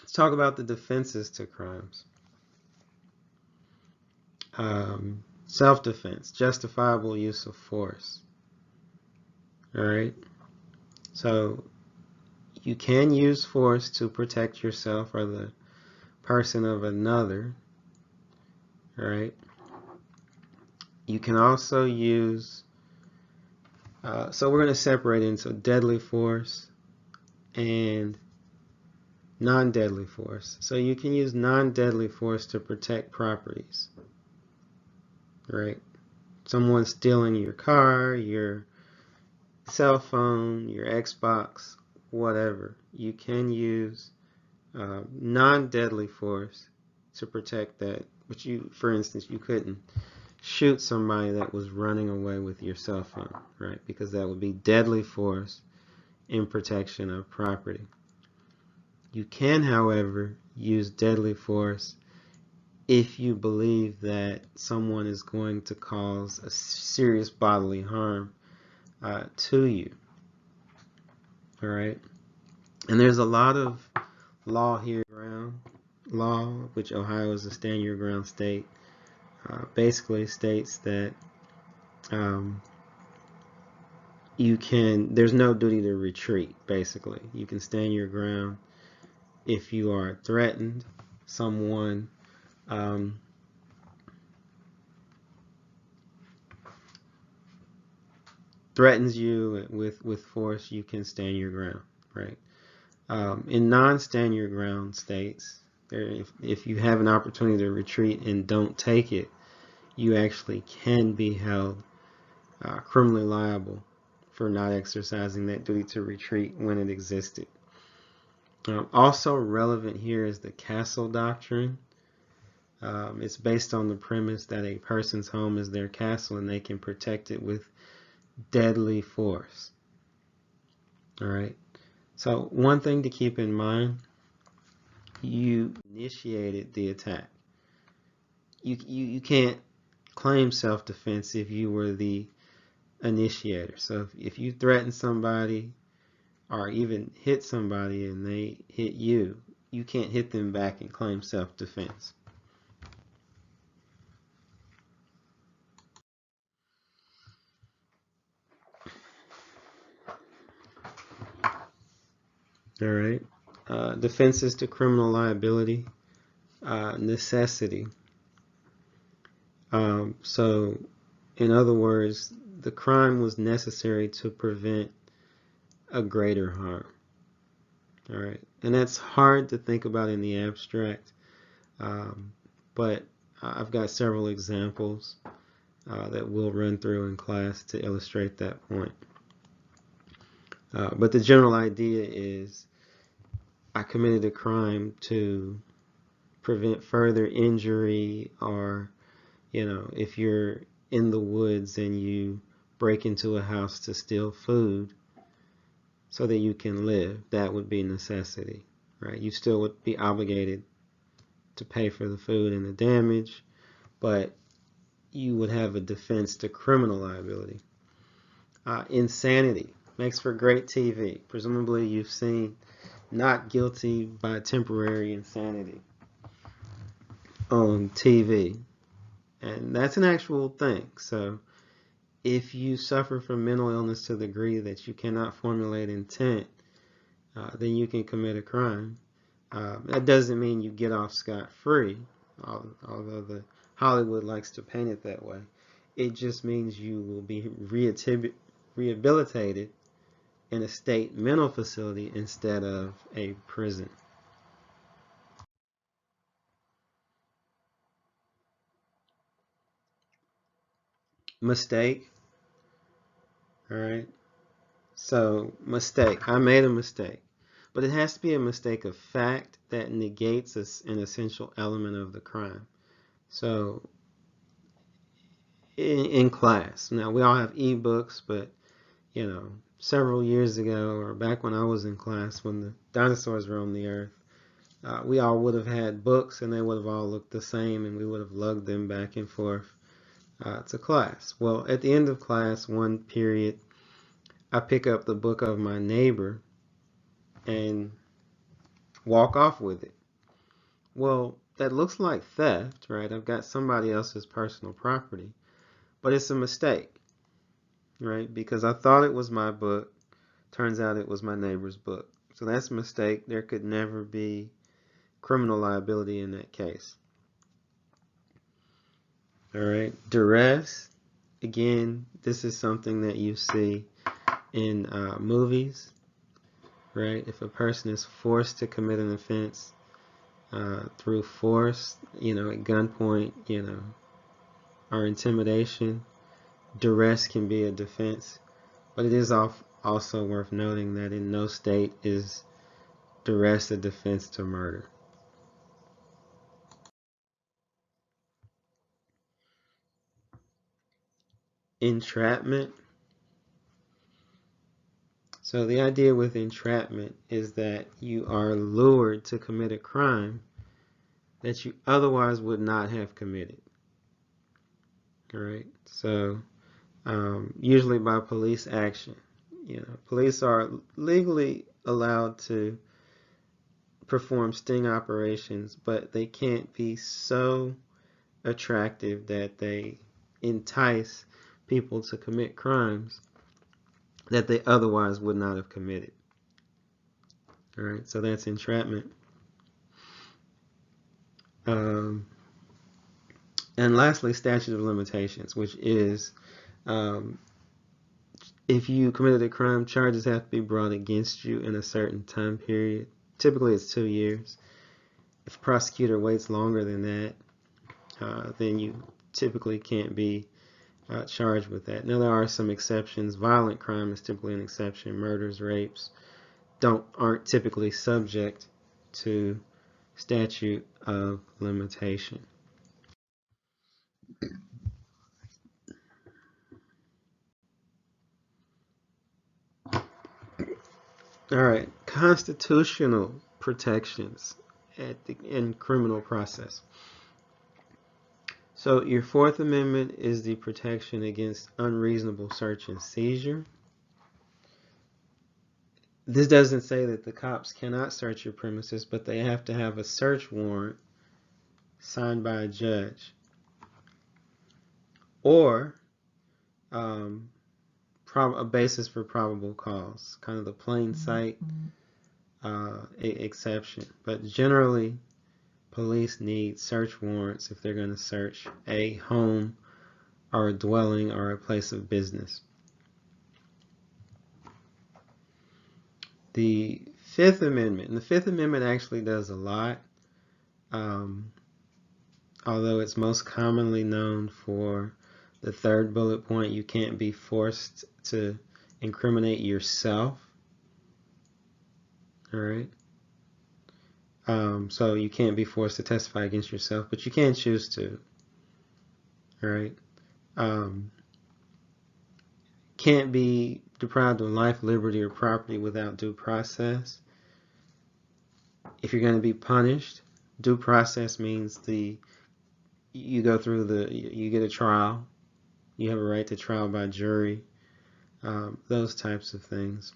Let's talk about the defenses to crimes. Self-defense, justifiable use of force. All right. So you can use force to protect yourself or the person of another. All right. You can also use, so we're going to separate into deadly force and non-deadly force. So you can use non-deadly force to protect properties. Right? Someone stealing your car, your cell phone, your Xbox, whatever. You can use non-deadly force to protect that. But you, for instance, you couldn't shoot somebody that was running away with your cell phone, right? Because that would be deadly force in protection of property. You can, however, use deadly force if you believe that someone is going to cause a serious bodily harm to you. All right? And there's a lot of law here around. Law, which Ohio is a stand your ground state, basically states that there's no duty to retreat, basically. You can stand your ground if you are threatened. Someone threatens you with force, you can stand your ground, right? In non-stand your ground states, if you have an opportunity to retreat and don't take it, you actually can be held criminally liable for not exercising that duty to retreat when it existed. Also relevant here is the castle doctrine. It's based on the premise that a person's home is their castle and they can protect it with deadly force. All right. So one thing to keep in mind, you initiated the attack. You can't claim self-defense if you were the initiator. So if you threaten somebody or even hit somebody and they hit you, you can't hit them back and claim self-defense. All right. Defenses to criminal liability. Necessity. So, in other words, the crime was necessary to prevent a greater harm. All right. And that's hard to think about in the abstract, but I've got several examples that we'll run through in class to illustrate that point. But the general idea is I committed a crime to prevent further injury, or, if you're in the woods and you break into a house to steal food so that you can live, that would be necessity, right? You still would be obligated to pay for the food and the damage, but you would have a defense to criminal liability. Insanity makes for great TV. Presumably you've seen Not Guilty by Temporary Insanity on TV, and that's an actual thing. So if you suffer from mental illness to the degree that you cannot formulate intent, then you can commit a crime. That doesn't mean you get off scot-free, although the Hollywood likes to paint it that way. It just means you will be rehabilitated in a state mental facility instead of a prison. Mistake. All right. So, mistake. I made a mistake. But it has to be a mistake of fact that negates an essential element of the crime. So, in class, now we all have ebooks, but several years ago, or back when I was in class, when the dinosaurs roamed the earth, we all would have had books and they would have all looked the same, and we would have lugged them back and forth to class. Well, at the end of class, one period, I pick up the book of my neighbor and walk off with it. well, that looks like theft, right? I've got somebody else's personal property, but it's a mistake, right? Because I thought it was my book. Turns out it was my neighbor's book. So that's a mistake. There could never be criminal liability in that case. All right. Duress. Again, this is something that you see in movies, right? If a person is forced to commit an offense through force, at gunpoint, or intimidation, duress can be a defense. But it is also worth noting that in no state is duress a defense to murder. Entrapment. So the idea with entrapment is that you are lured to commit a crime that you otherwise would not have committed. All right. So usually by police action. Police are legally allowed to perform sting operations, but they can't be so attractive that they entice people to commit crimes that they otherwise would not have committed. All right, so that's entrapment. And lastly, statute of limitations, which is if you committed a crime, charges have to be brought against you in a certain time period. Typically, it's 2 years. If a prosecutor waits longer than that, then you typically can't be charged with that. Now, there are some exceptions. Violent crime is typically an exception. Murders, rapes aren't typically subject to statute of limitation. All right, constitutional protections in criminal process. So your Fourth Amendment is the protection against unreasonable search and seizure. This doesn't say that the cops cannot search your premises, but they have to have a search warrant signed by a judge, or a basis for probable cause, kind of the plain sight exception. But generally, police need search warrants if they're going to search a home or a dwelling or a place of business. The Fifth Amendment, and the Fifth Amendment actually does a lot, although it's most commonly known for the third bullet point: you can't be forced to incriminate yourself. All right. So you can't be forced to testify against yourself, but you can choose to. All right. Can't be deprived of life, liberty, or property without due process. If you're going to be punished, due process means you go through you get a trial. You have a right to trial by jury. Those types of things.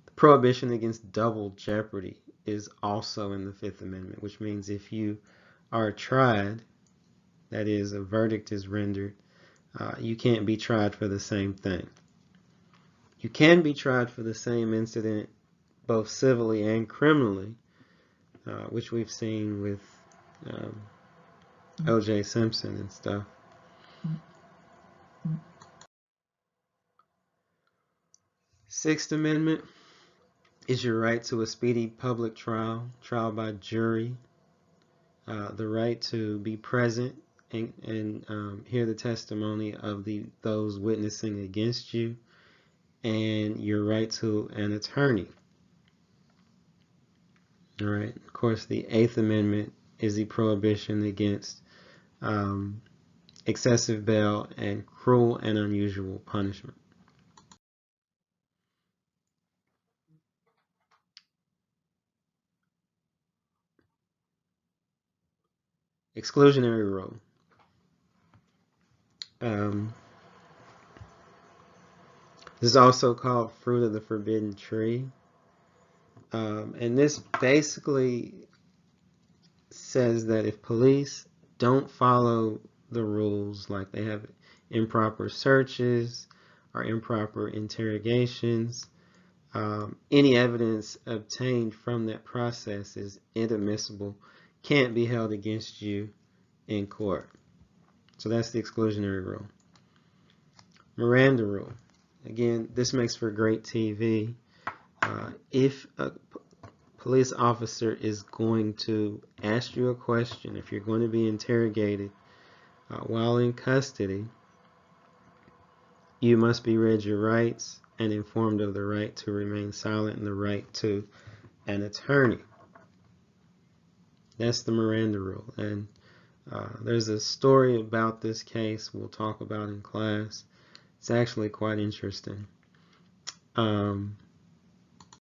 The prohibition against double jeopardy is also in the Fifth Amendment, which means if you are tried, that is, a verdict is rendered, you can't be tried for the same thing. You can be tried for the same incident, both civilly and criminally, which we've seen with O.J. Simpson and stuff. Sixth Amendment is your right to a speedy public trial by jury, the right to be present and hear the testimony of those witnessing against you, and your right to an attorney. All right. Of course, the Eighth Amendment is the prohibition against excessive bail and cruel and unusual punishment. Exclusionary rule. This is also called fruit of the forbidden tree. And this basically says that if police don't follow the rules, like they have improper searches or improper interrogations, any evidence obtained from that process is inadmissible, can't be held against you in court. So that's the exclusionary rule. Miranda rule. Again, this makes for great TV. If a police officer is going to ask you a question, if you're going to be interrogated while in custody, you must be read your rights and informed of the right to remain silent and the right to an attorney. That's the Miranda rule. And there's a story about this case we'll talk about in class. It's actually quite interesting.